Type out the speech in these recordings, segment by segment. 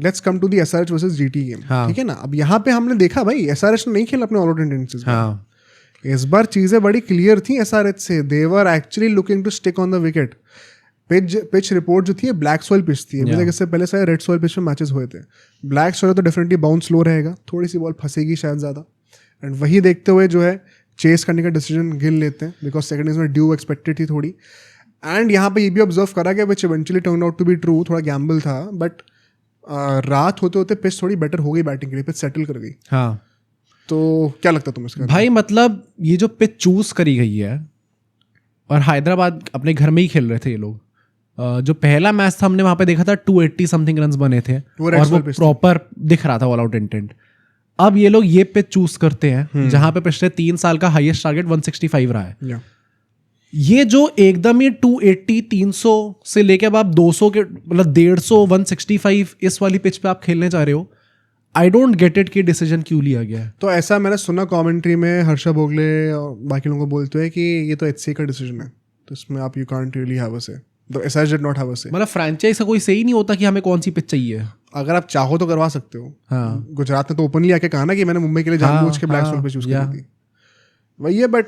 Let's come to the SRH versus GT game, ठीक है ना. अब यहाँ पे हमने देखा भाई SRH ने नहीं खेला अपने ऑल आउट इंटेंसेस. इस बार चीजें बड़ी क्लियर थी SRH से. They were actually looking to stick on the wicket. Pitch report जो थी ब्लैक सॉइल पिच थी. अभी तक इससे पहले सारे रेड सॉइल पिच में मैचेस हुए थे. ब्लैक सॉइल तो डेफिनेटली बाउंस लो रहेगा, थोड़ी सी बॉल फंसेगी शायद ज़्यादा. एंड वही देखते हुए जो है चेस करने का डिसीजन गिल लेते हैं, बिकॉज सेकंड इनिंग्स में ड्यू एक्सपेक्टेड थी थोड़ी. एंड यहाँ पे ये भी ऑब्जर्व करा गया which eventually turn out to be true. थोड़ा गैम्बल था, बट रात होते होते पिच थोड़ी बेटर हो गई बैटिंग के लिए, पिच सेटल कर गई. हाँ, तो क्या लगता है तुम्हें इसका? भाई मतलब ये जो पिच चूज करी गई है, और हैदराबाद अपने घर में ही खेल रहे थे ये लोग. जो पहला मैच था हमने वहां पे देखा था 280 समथिंग रन बने थे और वो प्रॉपर दिख रहा था ऑल आउट इंटेंट. अब ये लोग ये पिच चूज करते हैं जहां पे पिछले 3 साल का हाईएस्ट टारगेट 165 रहा है. ये जो एकदम ही 280 300 से लेके अब आप 200 के मतलब 150 165 इस वाली पिच पे आप खेलने जा रहे हो. आई डोंट गेट इट कि डिसीजन क्यों लिया गया है. तो ऐसा मैंने सुना कमेंट्री में हर्षा भोगले और बाकी लोगों को बोलते हैं कि ये तो HC का डिसीजन है, तो इसमें आप you can't really have a से. तो SRH did not have a से. मतलब फ्रैंचाइज का कोई सही ही नहीं होता कि हमें कौन सी पिच चाहिए. अगर आप चाहो तो करवा सकते हो. हाँ, गुजरात ने तो ओपनली आके कहा ना कि मैंने मुंबई के लिए जानबूझ के ब्लैक सॉइल पे चूज करी थी. वही है, बट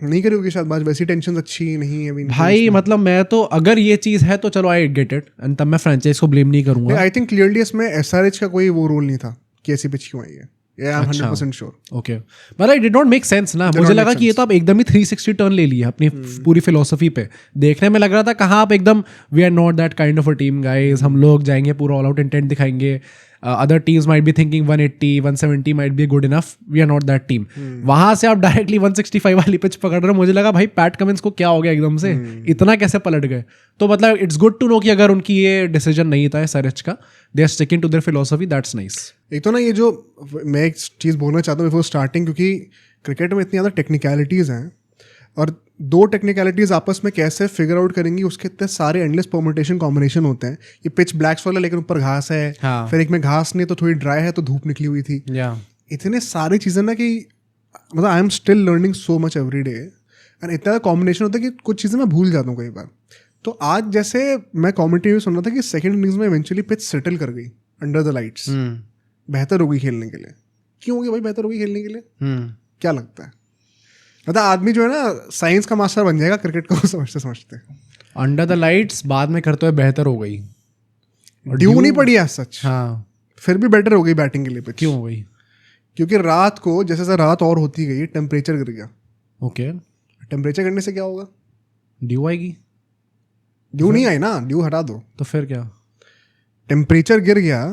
नहीं करी होगी शायद बात. वैसी टेंशन अच्छी नहीं है भाई. मतलब मैं तो अगर ये चीज़ है तो चलो आई गेट इट, एंड तब मैं फ्रैंचाइज को ब्लेम नहीं करूंगा. आई थिंक क्लियरली इसमें SRH का कोई वो रोल नहीं था कि ऐसी पिच क्यों आई है. I am 100% sure. ओके, मतलब it did not make sense ना. मुझे लगा कि ये तो आप एकदम ही 360 टर्न ले लिया अपनी पूरी फिलोसफी पे. देखने में लग रहा था कहाँ आप एकदम we are not that kind of a team guys, हम लोग जाएंगे पूरा ऑल आउट इंटेंट दिखाएंगे. Other teams might be thinking 180 170 might be good enough, we are not that team. वहां से आप डायरेक्टली 165 वाली पिच पकड़ रहे हो. मुझे लगा भाई पैट कमिंस को क्या हो गया एकदम से, इतना कैसे पलट गए. तो मतलब इट्स गुड टू नो कि अगर उनकी ये डिसीजन नहीं था SRH का, they are sticking to their philosophy, that's nice. एक तो ना ये जो मैं एक चीज़ बोलना चाहता हूँ बिफोर स्टार्टिंग, क्योंकि क्रिकेट में इतनी ज़्यादा टेक्निकलिटीज़ हैं और 2 टेक्निकलिटीज़ आपस में कैसे फिगर आउट करेंगी उसके इतने सारे एंडलेस परम्यूटेशन कॉम्बिनेशन होते हैं. ये पिच ब्लैक सॉइल है लेकिन ऊपर घास है. हाँ. फिर एक में घास नहीं तो थोड़ी ड्राई है तो धूप निकली हुई थी. इतने सारी चीज़ें ना कि मतलब I am still learning so much every day. And इतना कॉम्बिनेशन होता है कि कुछ चीज़ें मैं भूल जाता हूँ कई बार. तो आज जैसे मैं कॉमेंट्री में सुन रहा था कि सेकेंड इनिंग्स में इवेंचुअली पिच सेटल कर गई अंडर द लाइट्स. बेहतर होगी खेलने के लिए. क्यों होगी भाई बेहतर होगी खेलने के लिए? क्या लगता है? मतलब आदमी जो है ना साइंस का मास्टर बन जाएगा क्रिकेट को समझते समझते. अंडर द लाइट्स बाद में करते हुए बेहतर हो गई. ड्यू नहीं पड़ी है सच. हाँ, फिर भी बेटर हो गई बैटिंग के लिए पिच. क्यों हो गई? क्योंकि रात को जैसे जैसे रात और होती गई टेम्परेचर गिर गया. ओके, टेम्परेचर गिरने से क्या होगा? ड्यू आएगी. ड्यू नहीं आई ना, ड्यू हटा दो. तो फिर क्या? टेम्परेचर गिर गया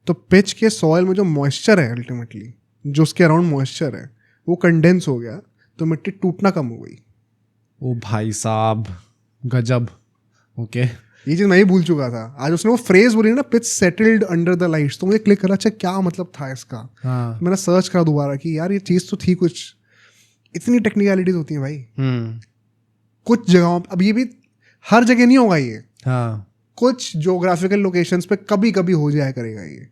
तो पिच के सॉइल में जो मॉइस्चर है अल्टीमेटली जो उसके अराउंड मॉइस्चर है वो कंडेंस हो गया तो मिट्टी टूटना कम हो गई. ओ भाई साहब गजब. ओके, ये चीज़ मैं ही भूल चुका था. आज उसने वो फ्रेज बोली ना pitch settled under the lights, तो मुझे क्लिक करा अच्छा क्या मतलब था इसका. हाँ. मैंने सर्च करा दोबारा कि यार ये चीज़ तो थी कुछ. इतनी टेक्निकलिटीज होती हैं भाई कुछ जगहों. अब ये भी हर जगह नहीं होगा ये. हाँ, कुछ ज्योग्राफिकल लोकेशंस पे कभी कभी हो जाया करेगा ये.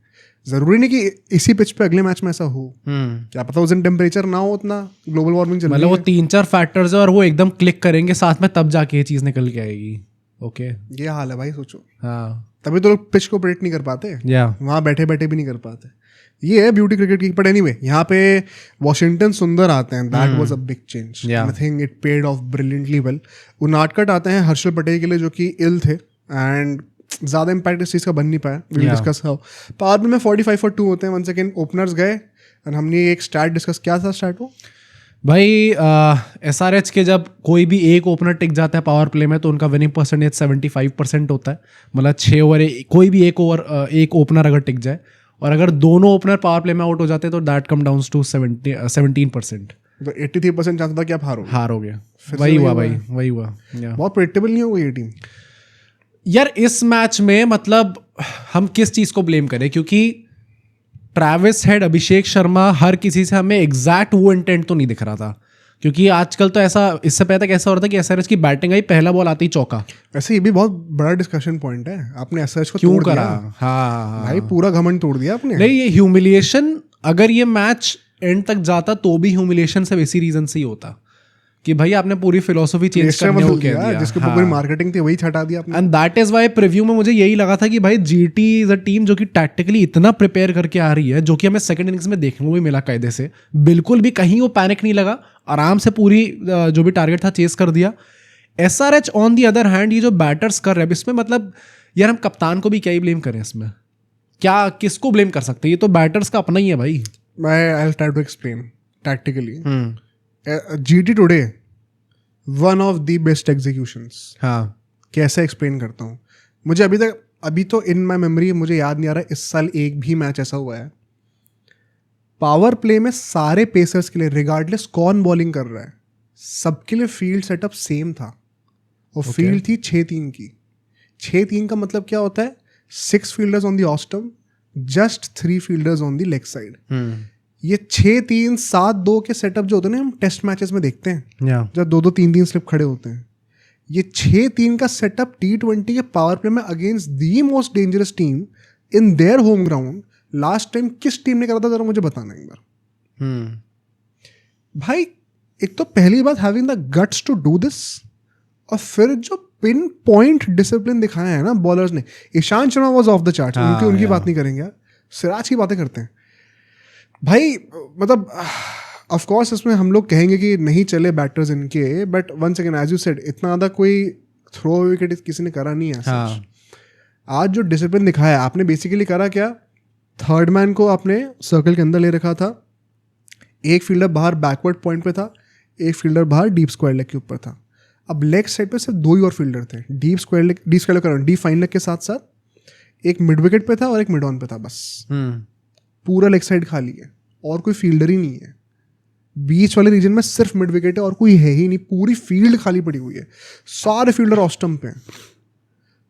जरूरी नहीं कि इसी पिच पे अगले मैच में ऐसा हो. क्या पता उस दिन टेम्परेचर ना हो उतना, ग्लोबल वार्मिंग चल रही है. मतलब वो 3-4 फैक्टर्स है और वो एकदम क्लिक करेंगे साथ में तब जाके ये चीज़ निकल के आएगी. ओके, ये हाल है भाई सोचो. हाँ, तभी तो लोग पिच को प्रेडिक्ट नहीं कर पाते. वहाँ बैठे बैठे भी नहीं कर पाते. ये है ब्यूटी क्रिकेट की. बट एनीवे यहाँ पे वॉशिंगटन सुंदर आते हैं. That was a big change. I think it paid off brilliantly well. Unadkat आते हैं हर्षल पटेल के लिए जो कि इल थे एंड ज़्यादा इम्पैक्ट इस चीज़ का बन नहीं पाया. Will discuss how. Power play में 45 for 2 होते हैं. 1 सेकेंड ओपनर्स गए एंड हमने एक स्टार्ट डिस्कस. क्या था स्टार्ट वो भाई? SRH के जब कोई भी एक ओपनर टिक जाता है पावर प्ले में तो उनका विनिंग परसेंटेज 75% होता है. मतलब 6 ओवर कोई भी एक ओपनर अगर टिक जाए और अगर दोनों ओपनर पावर प्ले में आउट हो जाते हैं तो दैट कम डाउन टू 17%. तो 83% चांस था कि आप हारोगे. वही हुआ भाई, वही हुआ. बहुत प्रेडिक्टेबल नहीं हो गई ये टीम यार इस मैच में. मतलब हम किस चीज़ को ब्लेम करें, क्योंकि ट्रैविस हेड, अभिषेक शर्मा, हर किसी से हमें एग्जैक्ट वो इंटेंट तो नहीं दिख रहा था. क्योंकि आजकल तो ऐसा, इससे पहले तक ऐसा हो रहा था कि SRH की बैटिंग आई, पहला बॉल आती चौका. वैसे ये भी बहुत बड़ा डिस्कशन पॉइंट है. आपने SRH को क्यों तोड़ करा? दिया. हाँ भाई पूरा घमंड तोड़ दिया आपने. नहीं, ये ह्यूमिलिएशन, अगर ये मैच एंड तक जाता तो भी ह्यूमिलिएशन सिर्फ इसी रीजन से ही होता कि भाई आपने पूरी फिलोसफी चेंज करने को कह दिया, जिसके ऊपर पूरी मार्केटिंग थी वही हटा दिया आपने। And that is why preview में मुझे यही लगा था कि भाई जीटी इज अ टीम जो कि टैक्टिकली इतना प्रिपेयर करके आ रही है, जो कि हमें सेकंड इनिंग्स में देखने को भी मिला कायदे से, बिल्कुल भी कहीं वो पैनिक नहीं लगा, आराम से पूरी जो भी टारगेट था चेस कर दिया। SRH on the other hand ये जो बैटर्स कर रहे हैं इसमें, मतलब यार हम कप्तान को भी क्या ही ब्लेम करें इसमें, क्या किसको ब्लेम कर सकते हैं, ये तो बैटर्स का अपना ही है भाई। I will try to explain tactically. GT today one of the best executions. हाँ, कैसे एक्सप्लेन करता हूँ, मुझे अभी तो इन माई मेमोरी मुझे याद नहीं आ रहा इस साल एक भी मैच ऐसा हुआ है पावर प्ले में सारे पेसर्स के लिए रिगार्डलेस कौन बॉलिंग कर रहा है सबके लिए फील्ड सेटअप सेम था, और फील्ड थी 6-3 की। 6-3 का मतलब क्या होता है, 6 fielders on the off stump, just 3 fielders on the leg side. ये 6-3-7-2 के सेटअप जो होते हैं ना हम टेस्ट मैचेस में देखते हैं, जब 2-2 3-3 स्लिप खड़े होते हैं, ये 6-3 का सेटअप T20 के पावर प्ले में against the most dangerous team in their home ground last time किस टीम ने करा था, जरा मुझे बताना एक बार। भाई एक तो पहली बात having the guts to do this, और फिर जो पिन पॉइंट डिसिप्लिन दिखाया है ना बॉलर्स ने। Ishant Sharma was of the chart, उनकी बात नहीं करेंगे, सिराज की बातें करते हैं भाई। मतलब ऑफ कोर्स इसमें हम लोग कहेंगे कि नहीं चले बैटर्स इनके, but once again as you said इतना ज़्यादा कोई थ्रो विकेट किसी ने करा नहीं है। आज जो डिसिप्लिन दिखाया आपने, बेसिकली करा क्या, थर्ड मैन को आपने सर्कल के अंदर ले रखा था, एक फील्डर बाहर बैकवर्ड पॉइंट पे था, एक फील्डर बाहर डीप स्क्वायर लेग के ऊपर था। अब लेग साइड पे सिर्फ 2 ही और फील्डर थे, डीप फाइन लेग के साथ साथ एक मिड विकेट पे था और एक मिड ऑन पे था, बस पूरा लेग साइड खाली है और कोई फील्डर ही नहीं है। बीच वाले रीजन में सिर्फ मिड विकेट है और कोई है ही नहीं, पूरी फील्ड खाली पड़ी हुई है, सारे फील्डर ऑफ स्टंप पे हैं।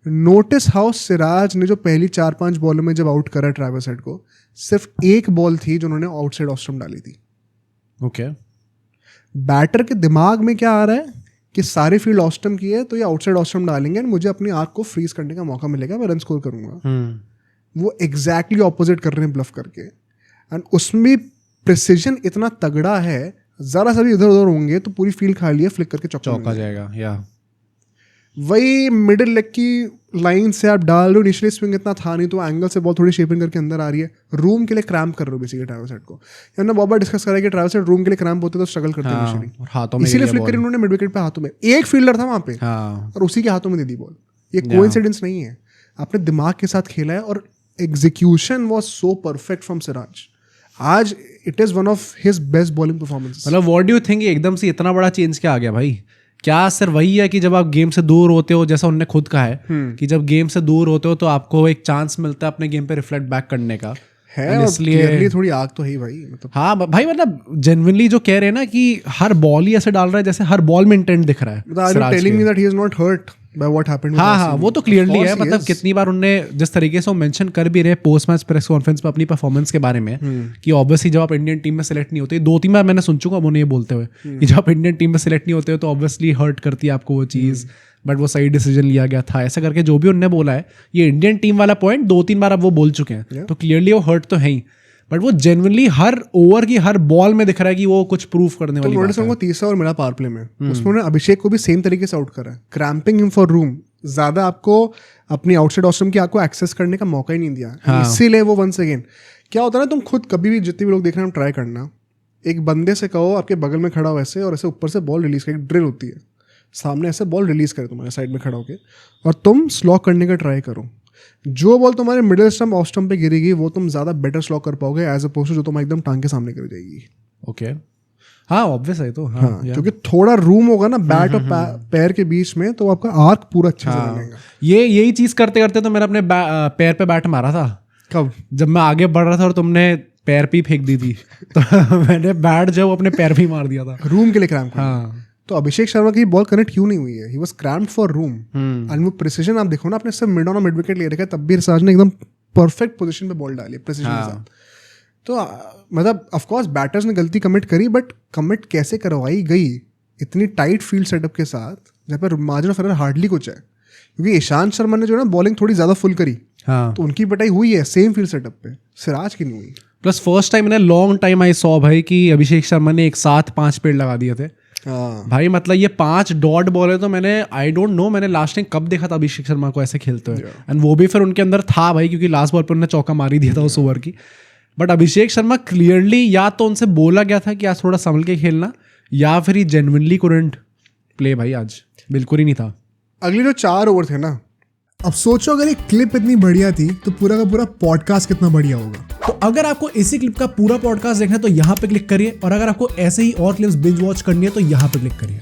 नोटिस हाउ सिराज ने जो पहली 4-5 बॉलों में जब आउट करा ट्रैविस हेड को, सिर्फ एक बॉल थी जो उन्होंने आउटसाइड ऑफ स्टंप डाली थी। ओके, बैटर के दिमाग में क्या आ रहा है कि सारी फील्ड ऑफ स्टंप की है तो ये आउटसाइड ऑफ स्टंप डालेंगे, मुझे अपनी आंख को फ्रीज करने का मौका मिलेगा, मैं रन स्कोर करूंगा। वो एग्जैक्टली ऑपोजिट कर रहे हैं ब्लफ करके, एंड उसमें प्रिसीजन इतना तगड़ा है, जरा सा भी इधर उधर होंगे तो पूरी फील्ड खाली है, फ्लिक करके चौका जाएगा। या वही मिडिल लेग की लाइन से आप डाल रहे हो, इनिशियली स्विंग इतना था नहीं तो एंगल से बॉल थोड़ी शेपिंग करके अंदर आ रही है, रूम के लिए क्रैम्प कर रहे हो बेसिकली ट्रैविस हेड को। हमने बहुत बार डिस्कस करा कि ट्रैविस हेड रूम के लिए क्रैम्प होते तो स्ट्रगल करते हैं इनिशियली, इसीलिए फ्लिक करी उन्होंने मिड विकेट पे हाथों में, एक फील्डर था वहां पे और उसी के हाथों में दे दी बॉल। ये कोइंसिडेंस नहीं है, आपने दिमाग के साथ खेला है और execution was so perfect from Siraj. आज it is one of his best bowling performances. मतलब व्हाट डू यू थिंक एकदम से इतना बड़ा चेंज क्या आ गया भाई? क्या सिर्फ वही है कि जब आप गेम से दूर होते हो, जैसा उन्होंने खुद कहा है कि जब गेम से दूर होते हो तो आपको एक चांस मिलता है अपने गेम पे रिफ्लेक्ट बैक करने का, है, इसलिए थोड़ी आग तो है भाई, मतलब हाँ भाई, मतलब जेन्युइनली जो कह रहे हैं ना कि हर बॉल ही ऐसे डाल रहा है जैसे हर बॉल में इंटेंट दिख रहा है। Telling me that he is not hurt by what happened. हाँ, वो तो क्लियरली है। मतलब कितनी बार उनने जिस तरीके से वो मेंशन कर भी रहे पोस्ट मैच प्रेस कॉन्फ्रेंस पे अपनी परफॉर्मेंस के बारे में कि ऑब्वियसली जब आप इंडियन टीम में सेलेक्ट नहीं होते, 2-3 बार मैंने सुन चुका उन्हें ये बोलते हुए कि जब आप इंडियन टीम में सेलेक्ट नहीं होते हो तो ऑब्वियसली हर्ट करती है आपको वो चीज़, बट वो सही डिसीजन लिया गया था, ऐसा करके जो भी उन्होंने बोला है। ये इंडियन टीम वाला पॉइंट 2-3 बार अब वो बोल चुके हैं, तो क्लियरली वो हर्ट तो है ही, बट वो जेन्युइनली हर ओवर की हर बॉल में दिख रहा है कि वो कुछ प्रूफ करने वाली बात है। तीसरा और मिला पावर प्ले में, उसमें उन्होंने अभिषेक को भी सेम तरीके से आउट करा, क्रैम्पिंग हिम फॉर रूम, ज्यादा आपको अपनी आउटसाइड ऑस्ट्रम की आपको एक्सेस करने का मौका ही नहीं दिया। इसीलिए वो वंस अगेन क्या होता है ना, तुम खुद कभी भी जितने भी लोग देख रहे हैं ट्राई करना, एक बंदे से कहो आपके बगल में खड़ा हो ऐसे, और ऐसे ऊपर से बॉल रिलीज कर, ड्रिल होती है सामने, ऐसे बॉल रिलीज करे तुम्हारे साइड में खड़ा होके, और तुम स्लॉक करने का ट्राई करो। जो बॉल तुम्हारे मिडिल स्टंप ऑफ स्टंप पे गिरेगी वो तुम ज्यादा बेटर स्लॉक कर पाओगे एज अपोज टू जो तुम एकदम टांग के सामने कर जाएगी। ओके, हाँ ऑब्वियस है तो हाँ, क्योंकि थोड़ा रूम होगा ना बैट और पैर के बीच में, तो आपका आर्क पूरा अच्छे से बनेगा। यही चीज करते करते तो मैंने अपने पैर पे बैट मारा था। कब? जब मैं आगे बढ़ रहा था और तुमने पैर पे फेंक दी थी तो मैंने बैट जो अपने पैर पे मार दिया था रूम के लिए क्रैम्प। हाँ, तो अभिषेक शर्मा की बॉल कनेक्ट क्यों नहीं हुई है? He was cramped for room, and वो प्रिसीजन आप देखो ना, आपने सिर्फ मिड ऑन और मिड विकेट ले रखा है, तब भी रिसाज ने एकदम परफेक्ट पोजीशन पे बॉल डाली है प्रिसीजन के साथ। तो मतलब ऑफ कोर्स बैटर्स ने गलती कमिट करी, बट कमिट कैसे करवाई गई इतनी टाइट फील्ड सेटअप के साथ जहाँ पर मार्जिन ऑफ एरर हार्डली कुछ है, क्योंकि ईशांत शर्मा ने जो ना बॉलिंग थोड़ी ज्यादा फुल करी, तो उनकी पिटाई हुई है सेम फील्ड सेटअप पे, सिराज की नहीं हुई। Plus first time in long time I saw भाई कि अभिषेक शर्मा ने एक साथ 5 पेड़ लगा दिए थे। भाई मतलब ये 5 डॉट बॉल है, तो मैंने आई डोंट नो मैंने लास्ट टाइम कब देखा था अभिषेक शर्मा को ऐसे खेलते हुए, एंड वो भी फिर उनके अंदर था भाई, क्योंकि लास्ट बॉल पर उन्होंने चौका मार दिया था उस ओवर की। बट अभिषेक शर्मा क्लियरली या तो उनसे बोला गया था कि आज थोड़ा संभल के खेलना, या फिर ही जेन्युइनली कुडंट प्ले भाई, आज बिल्कुल ही नहीं था। अगले जो 4 ओवर थे ना, अब सोचो अगर ये क्लिप इतनी बढ़िया थी तो पूरा का पूरा पॉडकास्ट कितना बढ़िया होगा। तो अगर आपको इसी क्लिप का पूरा पॉडकास्ट देखना है तो यहाँ पे क्लिक करिए, और अगर आपको ऐसे ही और क्लिप्स बिंज वॉच करनी है तो यहाँ पे क्लिक करिए।